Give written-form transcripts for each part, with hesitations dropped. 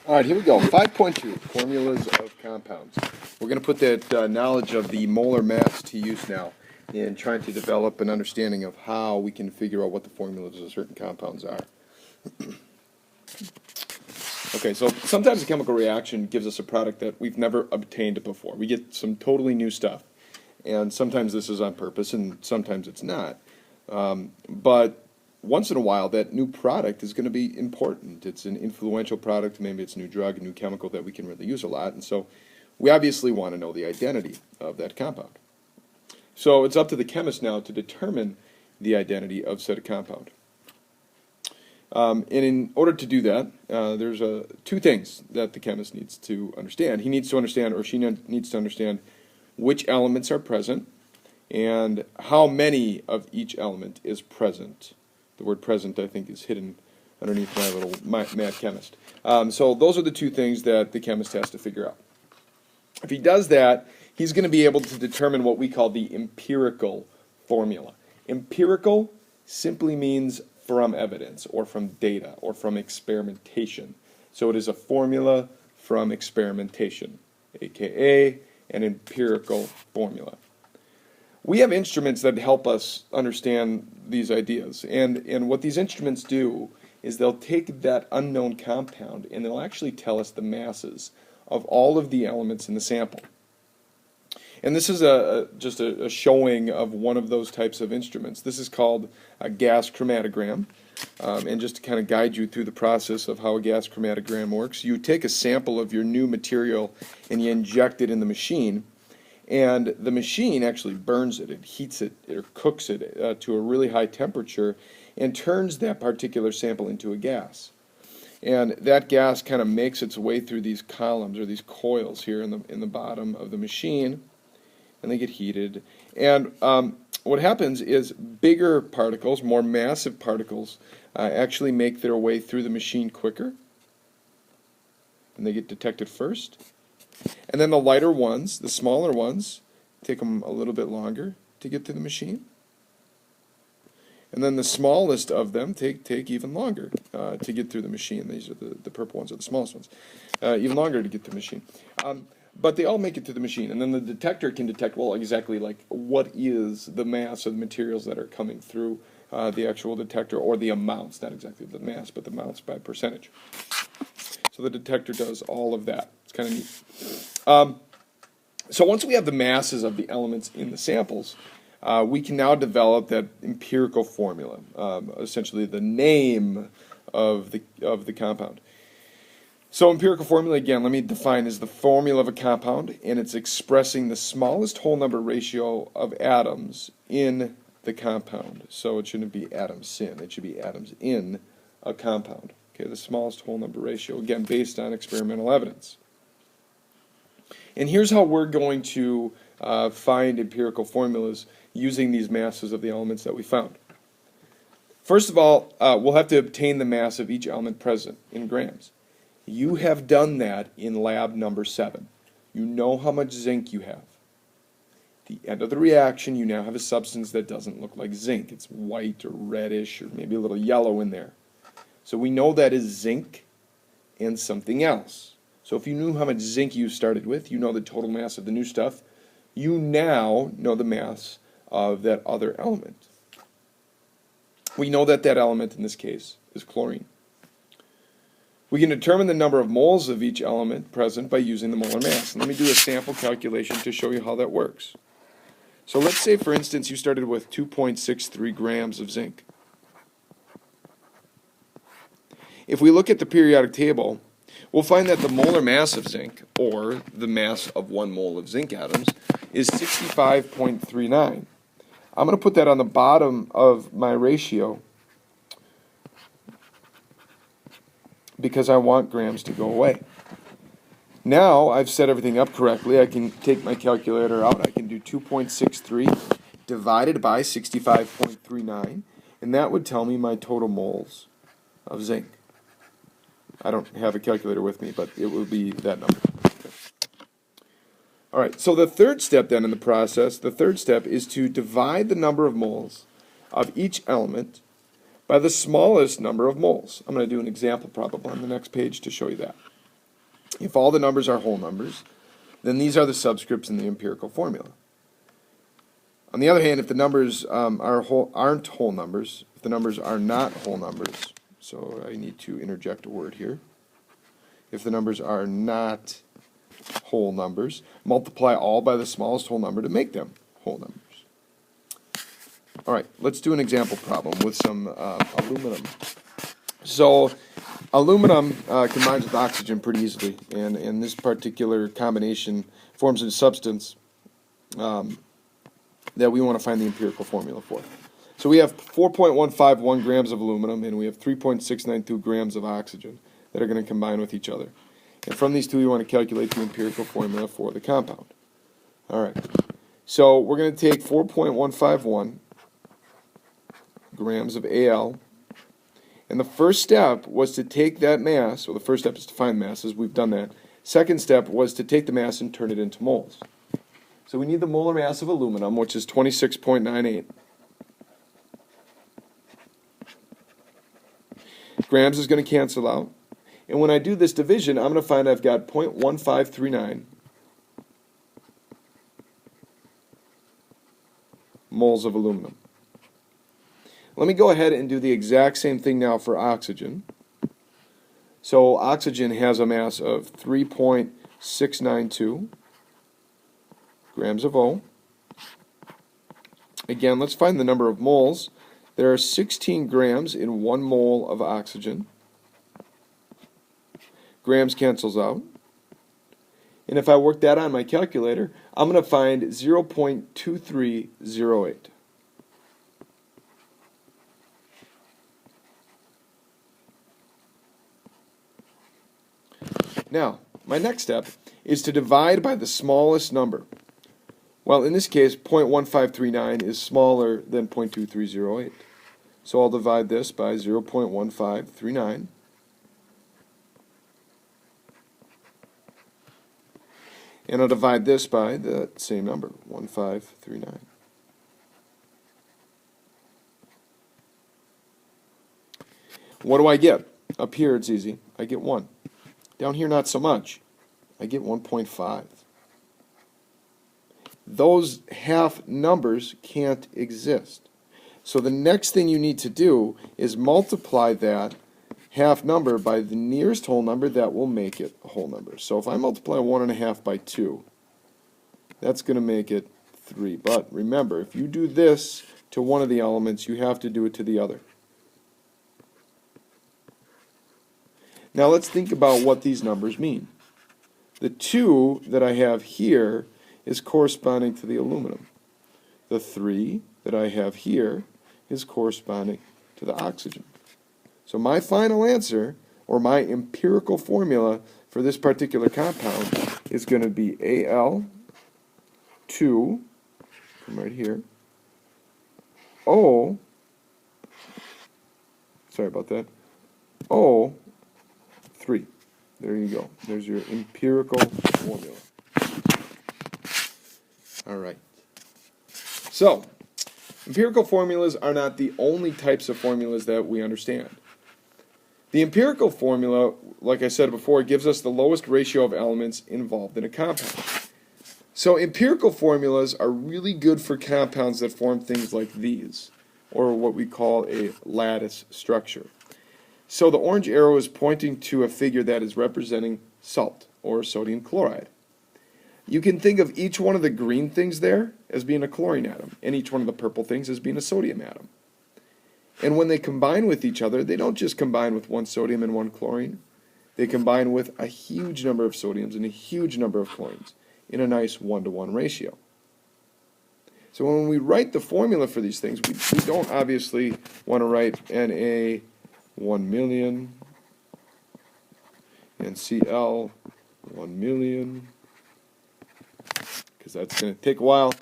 All right, here we go. 5.2, formulas of compounds. We're going to put that knowledge of the molar mass to use now in trying to develop an understanding of how we can figure out what the formulas of certain compounds are. Okay, so sometimes a chemical reaction gives us a product that we've never obtained before. We get some totally new stuff, and sometimes this is on purpose, and sometimes it's not. But once in a while, that new product is going to be important. It's an influential product, maybe it's a new drug, a new chemical that we can really use a lot, and so we obviously want to know the identity of that compound. So it's up to the chemist now to determine the identity of said compound. And in order to do that, there's two things that the chemist needs to understand. He needs to understand, or she needs to understand, which elements are present and how many of each element is present. The word present, I think, is hidden underneath my little mad chemist. So those are the two things that the chemist has to figure out. If he does that, he's going to be able to determine what we call the empirical formula. Empirical simply means from evidence, or from data, or from experimentation. So it is a formula from experimentation, aka an empirical formula. We have instruments that help us understand these ideas, and what these instruments do is they'll take that unknown compound and they'll actually tell us the masses of all of the elements in the sample. And this is just a showing of one of those types of instruments. This is called a gas chromatogram. And just to kind of guide you through the process of how a gas chromatogram works, you take a sample of your new material and you inject it in the machine. And the machine actually burns it, it heats it, or cooks it to a really high temperature and turns that particular sample into a gas. And that gas kind of makes its way through these columns or these coils here in the bottom of the machine, and they get heated. And what happens is bigger particles, more massive particles, actually make their way through the machine quicker, and they get detected first. And then the lighter ones, the smaller ones, take them a little bit longer to get to the machine. And then the smallest of them take even longer to get through the machine. These are the purple ones are the smallest ones. Even longer to get to the machine. But they all make it to the machine. And then the detector can detect, well, exactly like what is the mass of the materials that are coming through the actual detector, or the amounts, not exactly the mass, but the amounts by percentage. So the detector does all of that. It's kind of neat. So once we have the masses of the elements in the samples, we can now develop that empirical formula, essentially the name of the compound. So empirical formula, again, let me define, is the formula of a compound, and it's expressing the smallest whole number ratio of atoms in the compound. So it shouldn't be atoms in, it should be atoms in a compound. Okay, the smallest whole number ratio, again, based on experimental evidence. And here's how we're going to find empirical formulas using these masses of the elements that we found. First of all, we'll have to obtain the mass of each element present in grams. You have done that in lab number 7. You know how much zinc you have. At the end of the reaction, you now have a substance that doesn't look like zinc. It's white or reddish or maybe a little yellow in there. So we know that is zinc and something else. So if you knew how much zinc you started with, you know the total mass of the new stuff. You now know the mass of that other element. We know that that element in this case is chlorine. We can determine the number of moles of each element present by using the molar mass. And let me do a sample calculation to show you how that works. So let's say, for instance, you started with 2.63 grams of zinc. If we look at the periodic table, we'll find that the molar mass of zinc, or the mass of 1 mole of zinc atoms, is 65.39. I'm going to put that on the bottom of my ratio because I want grams to go away. Now I've set everything up correctly. I can take my calculator out. I can do 2.63 divided by 65.39, and that would tell me my total moles of zinc. I don't have a calculator with me, but it would be that number. Okay. All right, so the third step then in the process, the third step is to divide the number of moles of each element by the smallest number of moles. I'm going to do an example problem on the next page to show you that. If all the numbers are whole numbers, then these are the subscripts in the empirical formula. On the other hand, if the numbers aren't whole numbers, if the numbers are not whole numbers, so I need to interject a word here. If the numbers are not whole numbers, multiply all by the smallest whole number to make them whole numbers. All right, let's do an example problem with some aluminum. So aluminum combines with oxygen pretty easily, and this particular combination forms a substance that we want to find the empirical formula for. So we have 4.151 grams of aluminum, and we have 3.692 grams of oxygen that are going to combine with each other. And from these two, we want to calculate the empirical formula for the compound. All right. So we're going to take 4.151 grams of Al, and the first step was to take that mass, well, the first step is to find masses. We've done that. Second step was to take the mass and turn it into moles. So we need the molar mass of aluminum, which is 26.98. Grams is going to cancel out. And when I do this division, I'm going to find I've got 0.1539 moles of aluminum. Let me go ahead and do the exact same thing now for oxygen. So oxygen has a mass of 3.692 grams of O. Again, let's find the number of moles. There are 16 grams in 1 mole of oxygen. Grams cancels out. And if I work that on my calculator, I'm going to find 0.2308. Now, my next step is to divide by the smallest number. Well, in this case, 0.1539 is smaller than 0.2308. So I'll divide this by 0.1539. And I'll divide this by the same number, 1539. What do I get? Up here it's easy. I get 1. Down here not so much. I get 1.5. Those half numbers can't exist. So the next thing you need to do is multiply that half number by the nearest whole number that will make it a whole number. So if I multiply 1.5 by 2, that's going to make it 3. But remember, if you do this to one of the elements, you have to do it to the other. Now let's think about what these numbers mean. The 2 that I have here is corresponding to the aluminum. The 3 that I have here is corresponding to the oxygen. So my final answer, or my empirical formula for this particular compound, is going to be Al2, from right here, O, sorry about that, O3. There you go. There's your empirical formula. All right. So, empirical formulas are not the only types of formulas that we understand. The empirical formula, like I said before, gives us the lowest ratio of elements involved in a compound. So empirical formulas are really good for compounds that form things like these, or what we call a lattice structure. So the orange arrow is pointing to a figure that is representing salt, or sodium chloride. You can think of each one of the green things there as being a chlorine atom, and each one of the purple things as being a sodium atom. And when they combine with each other, they don't just combine with one sodium and one chlorine. They combine with a huge number of sodiums and a huge number of chlorines in a nice 1-to-1 ratio. So when we write the formula for these things, we don't obviously want to write Na 1 million and Cl 1 million, because that's going to take a while.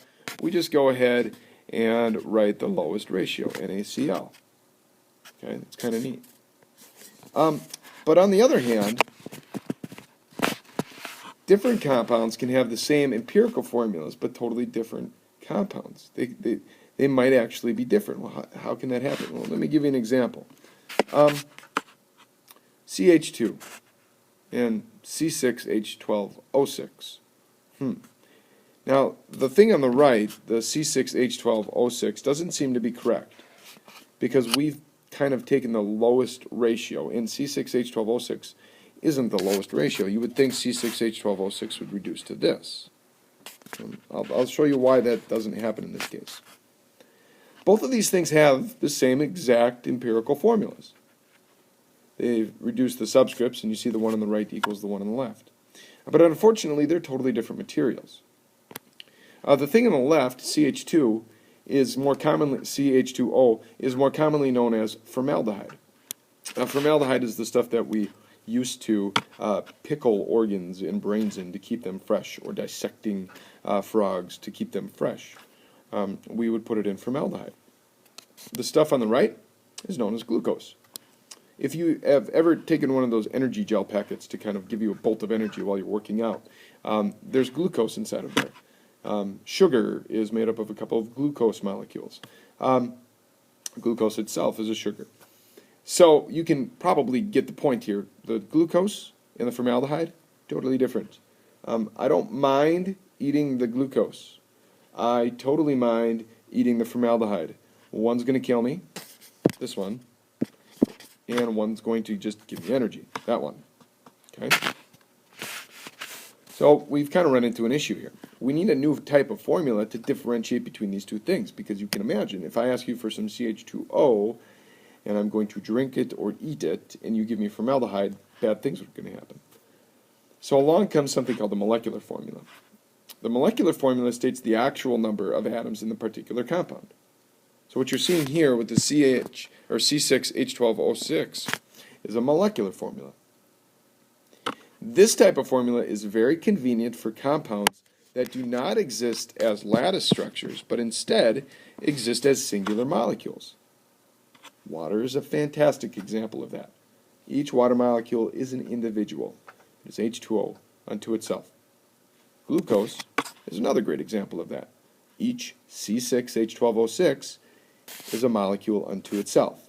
We just go ahead and write the lowest ratio, NaCl. Okay, that's kind of neat. But on the other hand, different compounds can have the same empirical formulas, but totally different compounds. They might actually be different. Well, how can that happen? Well, let me give you an example. CH2. and C6H12O6. Now, the thing on the right, the C6H12O6, doesn't seem to be correct because we've kind of taken the lowest ratio, and C6H12O6 isn't the lowest ratio. You would think C6H12O6 would reduce to this. I'll show you why that doesn't happen in this case. Both of these things have the same exact empirical formulas. They reduce the subscripts, and you see the one on the right equals the one on the left. But unfortunately, they're totally different materials. The thing on the left, CH2, is more commonly, CH2O, is more commonly known as formaldehyde. Formaldehyde is the stuff that we used to pickle organs and brains in to keep them fresh, or dissecting frogs to keep them fresh. We would put it in formaldehyde. The stuff on the right is known as glucose. If you have ever taken one of those energy gel packets to kind of give you a bolt of energy while you're working out, there's glucose inside of there. Sugar is made up of a couple of glucose molecules. Glucose itself is a sugar. So you can probably get the point here. The glucose and the formaldehyde, totally different. I don't mind eating the glucose. I totally mind eating the formaldehyde. One's going to kill me, this one, and one's going to just give me energy, that one. Okay? So we've kind of run into an issue here. We need a new type of formula to differentiate between these two things, because you can imagine, if I ask you for some CH2O, and I'm going to drink it or eat it, and you give me formaldehyde, bad things are going to happen. So along comes something called the molecular formula. The molecular formula states the actual number of atoms in the particular compound. So what you're seeing here with the C6H12O6 is a molecular formula. This type of formula is very convenient for compounds that do not exist as lattice structures, but instead exist as singular molecules. Water is a fantastic example of that. Each water molecule is an individual. It is H2O unto itself. Glucose is another great example of that. Each C6H12O6 is a molecule unto itself.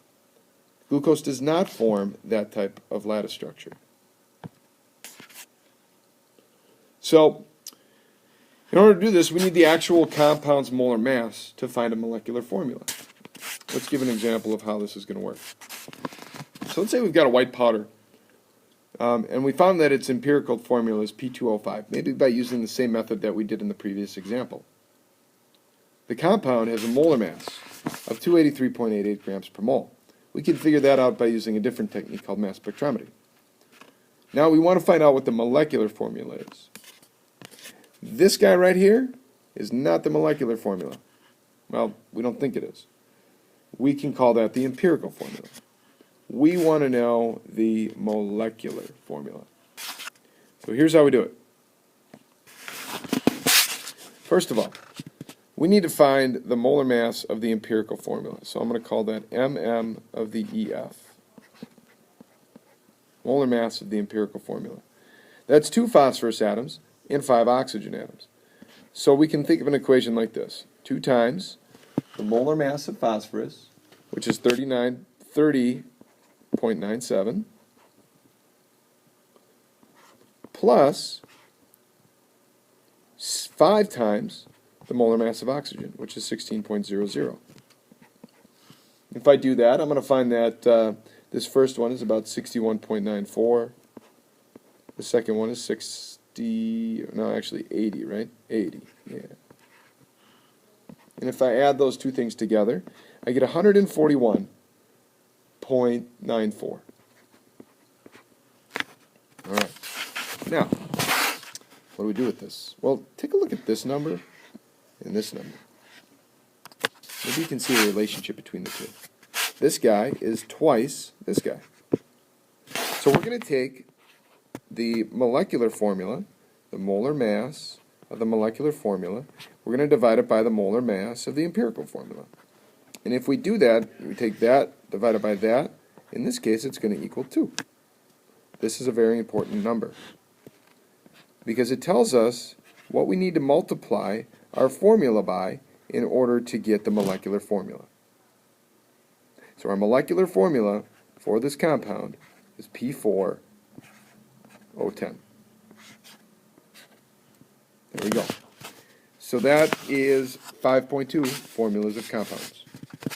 Glucose does not form that type of lattice structure. So, in order to do this, we need the actual compound's molar mass to find a molecular formula. Let's give an example of how this is going to work. So let's say we've got a white powder, and we found that its empirical formula is P2O5, maybe by using the same method that we did in the previous example. The compound has a molar mass of 283.88 grams per mole. We can figure that out by using a different technique called mass spectrometry. Now we want to find out what the molecular formula is. This guy right here is not the molecular formula. Well, we don't think it is. We can call that the empirical formula. We want to know the molecular formula. So here's how we do it. First of all, we need to find the molar mass of the empirical formula. So I'm going to call that MM of the EF. Molar mass of the empirical formula. That's 2 phosphorus atoms and 5 oxygen atoms. So we can think of an equation like this. 2 times the molar mass of phosphorus, which is 30.97, plus 5 times the molar mass of oxygen, which is 16.00. If I do that, I'm going to find that this first one is about 61.94. The second one is 80, right? 80, yeah. And if I add those two things together, I get 141.94. All right. Now, what do we do with this? Well, take a look at this number and this number. Maybe you can see a relationship between the two. This guy is twice this guy. So we're going to take the molecular formula, the molar mass of the molecular formula, we're going to divide it by the molar mass of the empirical formula. And if we do that, we take that divided by that, in this case it's going to equal 2. This is a very important number because it tells us what we need to multiply our formula by in order to get the molecular formula. So our molecular formula for this compound is P4O5. O10. There we go. So that is 5.2 formulas of compounds.